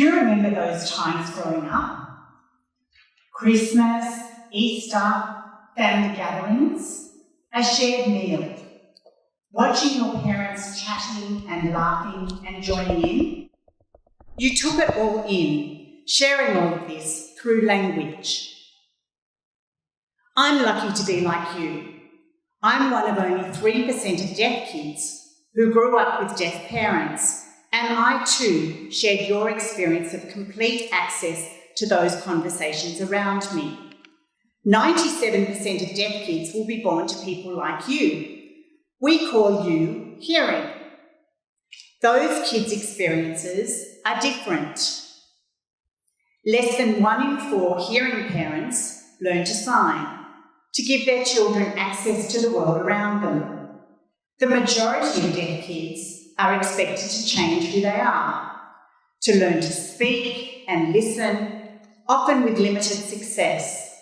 you remember those times growing up? Christmas, Easter, family gatherings, a shared meal, watching your parents chatting and laughing and joining in. You took it all in, sharing all of this through language. I'm lucky to be like you. I'm one of only 3% of deaf kids who grew up with deaf parents, and I too shared your experience of complete access to those conversations around me. 97% of deaf kids will be born to people like you. We call you hearing. Those kids' experiences are different. Less than 1 in 4 hearing parents learn to sign to give their children access to the world around them. The majority of deaf kids are expected to change who they are, to learn to speak and listen, often with limited success,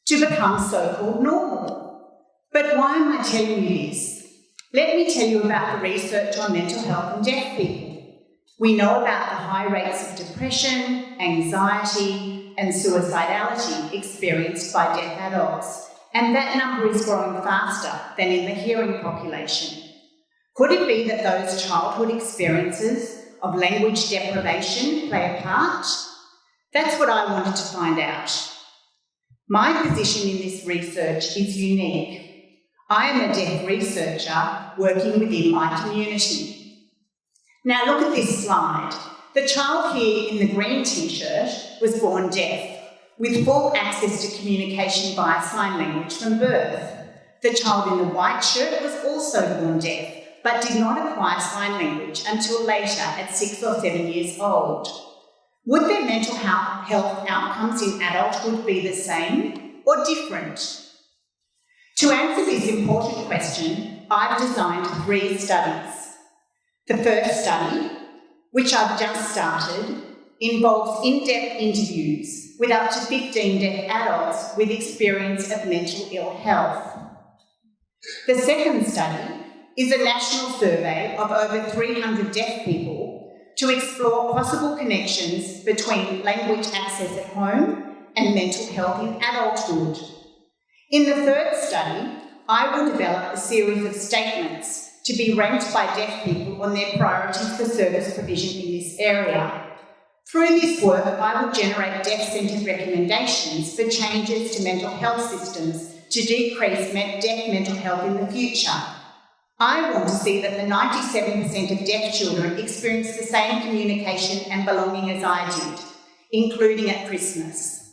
to become so-called normal. But why am I telling you this? Let me tell you about the research on mental health in deaf people. We know about the high rates of depression, anxiety, and suicidality experienced by deaf adults, and that number is growing faster than in the hearing population. Could it be that those childhood experiences of language deprivation play a part? That's what I wanted to find out. My position in this research is unique. I am a deaf researcher working within my community. Now look at this slide. The child here in the green t-shirt was born deaf, with full access to communication via sign language from birth. The child in the white shirt was also born deaf, but did not acquire sign language until later at 6 or 7 years old. Would their mental health outcomes in adulthood be the same or different? To answer this important question, I've designed 3 studies. The first study, which I've just started, involves in-depth interviews with up to 15 deaf adults with experience of mental ill health. The second study is a national survey of over 300 deaf people to explore possible connections between language access at home and mental health in adulthood. In the third study, I will develop a series of statements to be ranked by deaf people on their priorities for service provision in this area. Through this work, I will generate deaf-centred recommendations for changes to mental health systems to decrease deaf mental health in the future. I want to see that the 97% of deaf children experience the same communication and belonging as I did, including at Christmas.